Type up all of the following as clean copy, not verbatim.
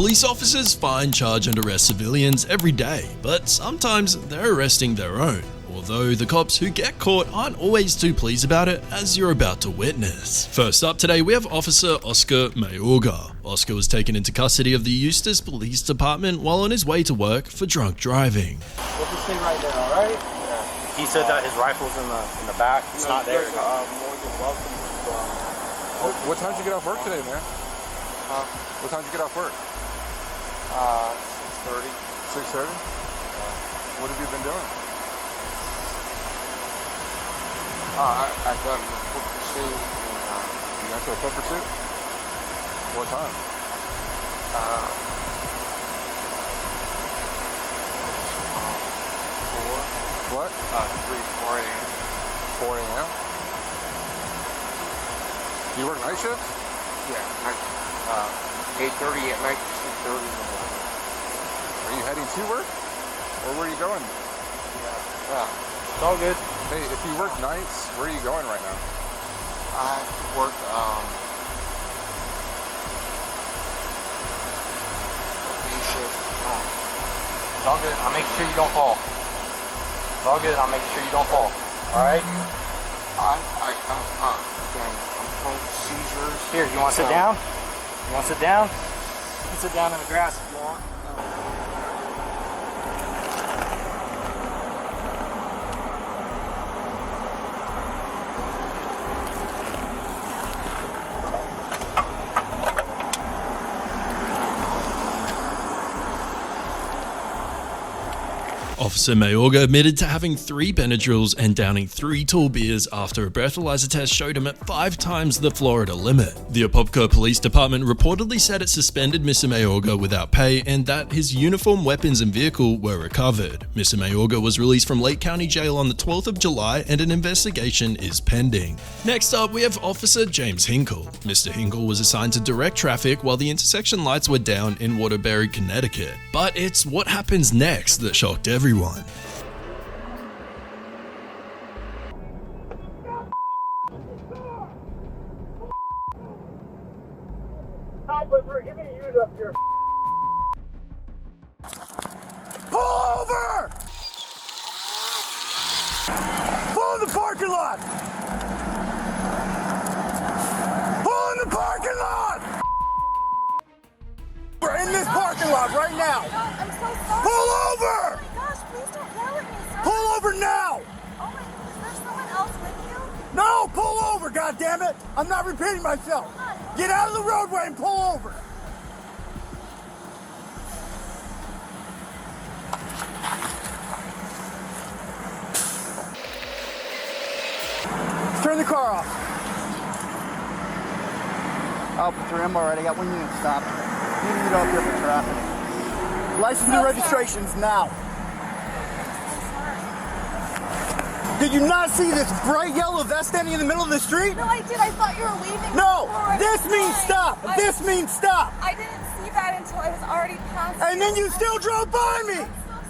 Police officers find, charge and arrest civilians every day, but sometimes they're arresting their own. Although the cops who get caught aren't always too pleased about it, as you're about to witness. First up today, we have Officer Oscar Mayorga. Oscar was taken into custody of the Eustis Police Department while on his way to work for drunk driving. We'll just stay right there, all right? Yeah. He said that his rifle's in the back. It's not there. More than welcome. What time did you get off work today, man? Huh? What time did you get off work? 6:30. 6:30? What have you been doing? I got a foot pursuit. You got to a foot pursuit? What time? 4. What? 4 a.m. 4 a.m.? You work night shift? Yeah, 8:30 at night to 2:30 in the morning. Are you heading to work? Or where are you going? Yeah. It's all good. Hey, if you work nights, where are you going right now? I work, day shift. It's all good. I'll make sure you don't fall. It's all good. I'll make sure you don't fall. All right? I'm seizures. Here, you want to sit down? You want to sit down? You can sit down in the grass if you want. Officer Mayorga admitted to having 3 Benadryls and downing 3 tall beers after a breathalyzer test showed him at 5 times the Florida limit. The Apopka Police Department reportedly said it suspended Mr. Mayorga without pay and that his uniform, weapons and vehicle were recovered. Mr. Mayorga was released from Lake County Jail on the 12th of July and an investigation is pending. Next up, we have Officer James Hinkle. Mr. Hinkle was assigned to direct traffic while the intersection lights were down in Waterbury, Connecticut. But it's what happens next that shocked everyone. Pull over! Pull in the parking lot! Pull in the parking lot! We're in this parking lot right now! I'm so sorry. Pull over! Oh my gosh, please don't yell at me, sir. Pull over now! Oh my, is there someone else with you? No, pull over, goddammit! I'm not repeating myself. Get out of the roadway and pull over. Turn the car off. Alpha 3, I'm already got 1 unit stopped. You need to get off here for traffic. License and registrations now. Did you not see this bright yellow vest standing in the middle of the street? No, I did. I thought you were leaving. No, before. this means stop. This means stop. I didn't see that until I was already past. And then you still drove by me. I'm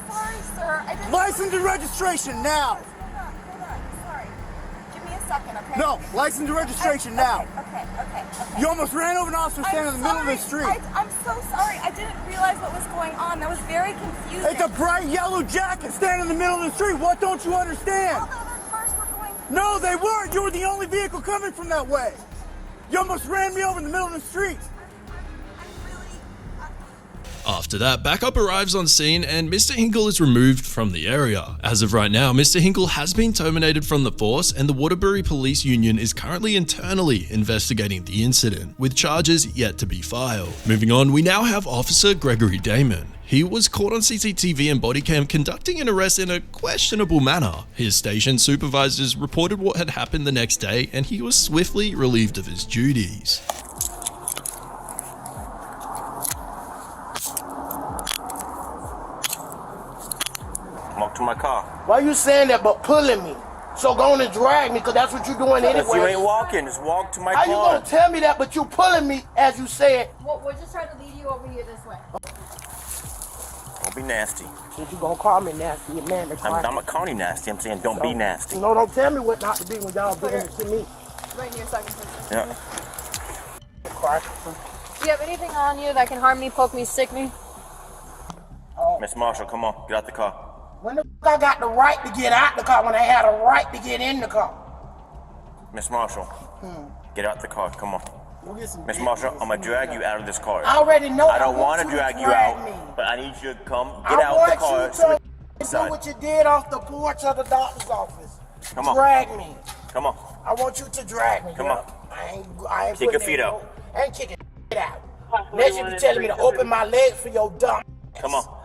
so sorry, sir. I didn't. License and registration now. Hold on. Sorry. Give me a second, okay? No, license and registration now. Okay. You almost ran over an officer standing in the middle of the street. I'm so sorry. I didn't realize what was going on. That was very confusing. It's a bright yellow jacket standing in the middle of the street. What don't you understand? All the other cars were going. No, they weren't. You were the only vehicle coming from that way. You almost ran me over in the middle of the street. After that, backup arrives on scene and Mr. Hinkle is removed from the area. As of right now, Mr. Hinkle has been terminated from the force and the Waterbury Police Union is currently internally investigating the incident, with charges yet to be filed. Moving on, we now have Officer Gregory Damon. He was caught on CCTV and body cam conducting an arrest in a questionable manner. His station supervisors reported what had happened the next day and he was swiftly relieved of his duties. Walk to my car. Why you saying that but pulling me? So go on and drag me, because that's what you're doing anyway. You ain't walking, just walk to my How car. you gonna tell me that but you pulling me as you said? Well, we're just trying to lead you over here this way. Don't be nasty. If you gonna call me nasty, you man. I'm not calling you nasty. I'm saying don't be nasty. No, don't tell me what not to be when y'all doing it to me. Right in your second person. Yeah. Do you have anything on you that can harm me, poke me, stick me? Miss Marshall, come on, get out the car. When the I got the right to get out the car when I had a right to get in the car? Miss Marshall, get out the car, come on. Go get some Miss dick. Marshall, I'm gonna drag you out of this car. I already know. I don't want want to you drag you drag out, me. but I need you to come I get out the car. want so you we to do what you did off the porch of the doctor's office. Come on. Drag me. Come on. I want you to drag me. Come girl. on. I ain't Kick your putting feet in out. I ain't kicking it out. Unless you be telling me to open my legs for your dumb ass. Come on.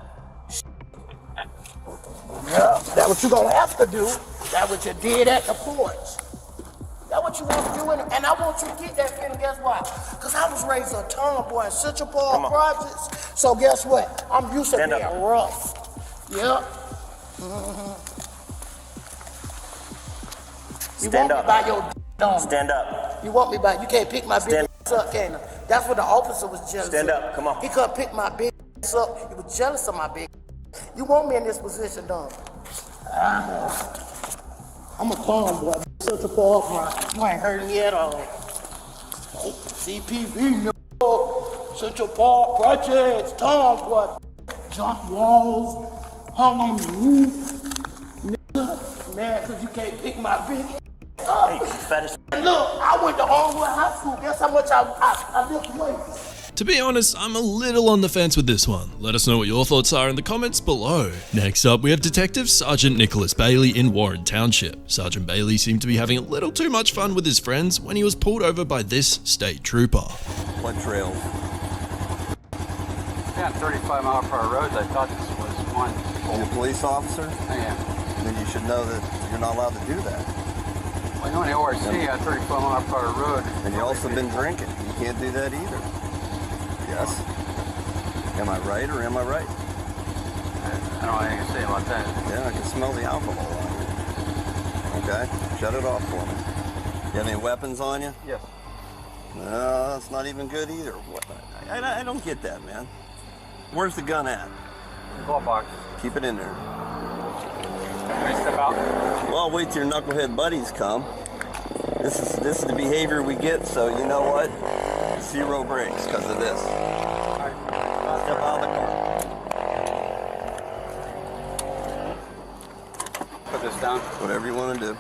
Yeah, that's what you gonna have to do. That's what you did at the porch. That's what you want to do, and I want you to get that feeling. Guess why? Because I was raised a tomboy in Central Park Projects. So guess what? I'm used to Stand being up. rough. Yep. You Stand want up. me by your dumb. Stand up. You want me by, you can't pick my big Stand- ass up, can you? That's what the officer was jealous Stand of. up, come on. He couldn't pick my big ass up. He was jealous of my big ass. You want me in this position, don't you? I'm a tomboy. Central Park Projects. You ain't heard me at all. CPV, no. Central Park Projects, tomboy. Jump walls, hung on the roof. Nigga, man, because you can't pick my big ass up. Hey, you fat as And look, I went to Allwood High School. Guess how much I lift weights? To be honest, I'm a little on the fence with this one. Let us know what your thoughts are in the comments below. Next up, we have Detective Sergeant Nicholas Bailey in Warren Township. Sergeant Bailey seemed to be having a little too much fun with his friends when he was pulled over by this state trooper. What trails? Yeah, 35-mile-per-hour roads. I thought this was one. You're a police officer? I am. Then you should know that you're not allowed to do that. Well, you know, in the ORC, 35-mile-per-hour road. And you also been drinking. You can't do that either. Yes? Am I right or am I right? I don't know anything to say about that. Yeah, I can smell the alcohol on you. Okay, shut it off for me. You have any weapons on you? Yes. No, that's not even good either. What? I don't get that, man. Where's the gun at? Glove box. Keep it in there. Can I step out? Well, wait till your knucklehead buddies come. This is the behavior we get, so you know what? Zero breaks because of this. Step out of the car. Put this down. Whatever you want to do.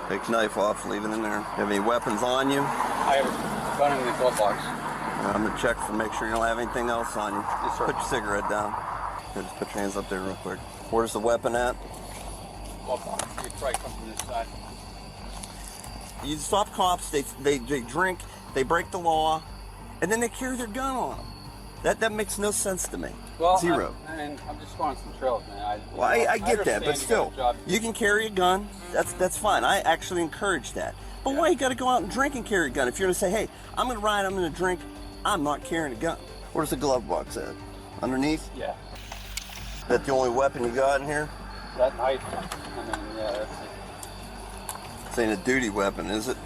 Take the knife off, leave it in there. Have any weapons on you? I have a gun in the glove box. I'm gonna check for make sure you don't have anything else on you. Yes, sir. Put your cigarette down. Here, just put your hands up there real quick. Where's the weapon at? Glove box. You probably come from this side. You stop cops, they drink, they break the law, and then they carry their gun on them. That makes no sense to me. Well, Zero. I'm just going on some trails, man. Well, I get understand that, but you got still, a job. you can carry a gun. That's fine. I actually encourage that. But why you got to go out and drink and carry a gun? If you're going to say, hey, I'm going to ride, I'm going to drink, I'm not carrying a gun. Where's the glove box at? Underneath? Yeah. That the only weapon you got in here? That knife. I mean, yeah, that's it. This ain't a duty weapon, is it?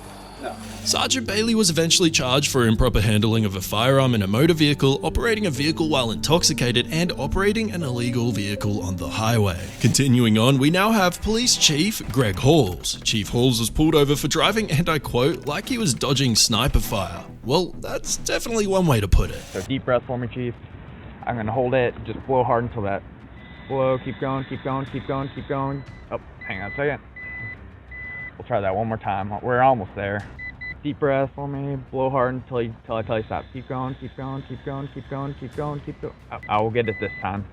No. Sergeant Bailey was eventually charged for improper handling of a firearm in a motor vehicle, operating a vehicle while intoxicated, and operating an illegal vehicle on the highway. Continuing on, we now have Police Chief Greg Halls. Chief Halls was pulled over for driving, and I quote, like he was dodging sniper fire. Well, that's definitely one way to put it. So deep breath for me, Chief. I'm gonna hold it, just blow hard until that. Blow, keep going, keep going, keep going, keep going. Oh, hang on a second. We'll try that one more time. We're almost there. Deep breath for me, blow hard until I tell you stop. Keep going, keep going, keep going, keep going, keep going, keep going. Oh, I will get it this time.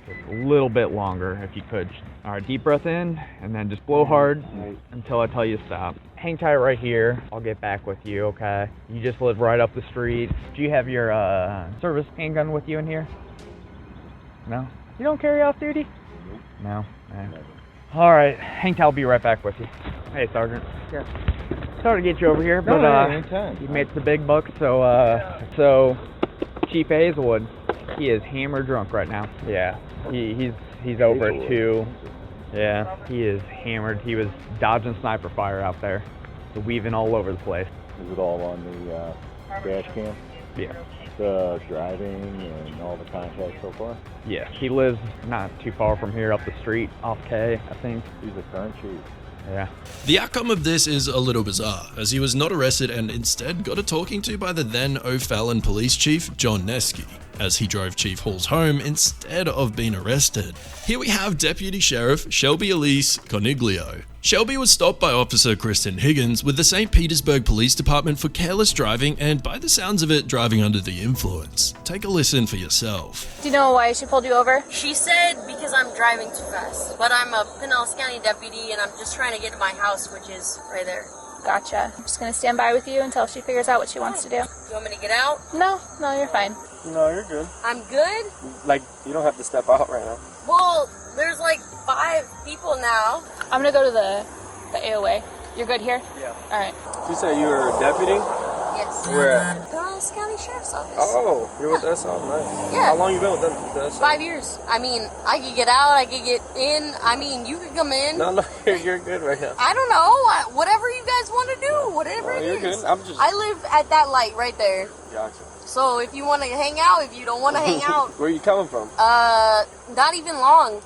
Just a little bit longer if you could. All right, deep breath in, and then just blow hard until I tell you stop. Hang tight right here. I'll get back with you, okay? You just live right up the street. Do you have your service handgun with you in here? No? You don't carry off duty? No? All right, hang tight, I'll be right back with you. Hey, Sergeant. Yeah. Sorry to get you over here, but you made the big bucks, so Chief Hazelwood, he is hammered drunk right now. Yeah, he's over it too. Yeah, he is hammered. He was dodging sniper fire out there, weaving all over the place. Is it all on the dash cam? Yeah. The driving and all the contacts so far? Yeah, he lives not too far from here up the street, off K, I think. He's the current chief. Yeah. The outcome of this is a little bizarre, as he was not arrested and instead got a talking to by the then O'Fallon police chief, John Nesky, as he drove Chief Hall's home instead of being arrested. Here we have Deputy Sheriff Shelby Elise Coniglio. Shelby was stopped by Officer Kristen Higgins with the St. Petersburg Police Department for careless driving and, by the sounds of it, driving under the influence. Take a listen for yourself. Do you know why she pulled you over? She said because I'm driving too fast. But I'm a Pinellas County deputy and I'm just trying to get to my house, which is right there. Gotcha. I'm just gonna stand by with you until she figures out what she wants to do. You want me to get out? No, you're fine. No, you're good. I'm good? Like, you don't have to step out right now. Well, there's like 5 people now. I'm gonna go to the AOA. You're good here? Yeah. Alright. You said you were a deputy? Yes. Where at? Pinellas County Sheriff's Office. Oh, you're with us? Oh, nice. Yeah. How long you been with us? 5 years. I mean, I could get out, I could get in. I mean, you could come in. No, you're good right now. I don't know. Whatever you guys want to do. Whatever it You're is. good. I live at that light right there. Gotcha. So if you want to hang out, if you don't want to hang out. Where are you coming from? Not even long.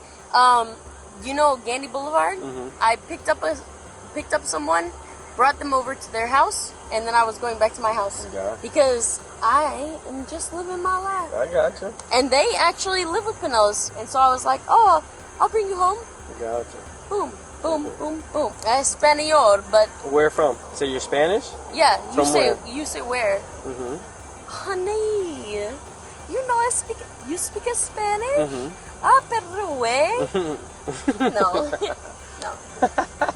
You know Gandy Boulevard? Mm-hmm. I picked up someone, brought them over to their house, and then I was going back to my house. Gotcha. Because I am just living my life. I gotcha. And they actually live with Pinellas, and so I was like, oh, I'll bring you home. Gotcha. Boom, boom, boom, boom. Espanol, but Where from? So you're Spanish? yeah, From where? you say where? Mm-hmm. Honey, you know you speak Spanish? Mm-hmm. Ah, pero No.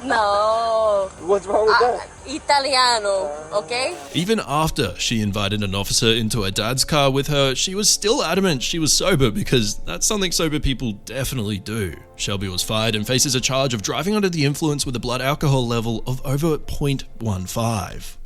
No. What's wrong with that? Italiano, okay? Even after she invited an officer into her dad's car with her, she was still adamant she was sober because that's something sober people definitely do. Shelby was fired and faces a charge of driving under the influence with a blood alcohol level of over 0.15.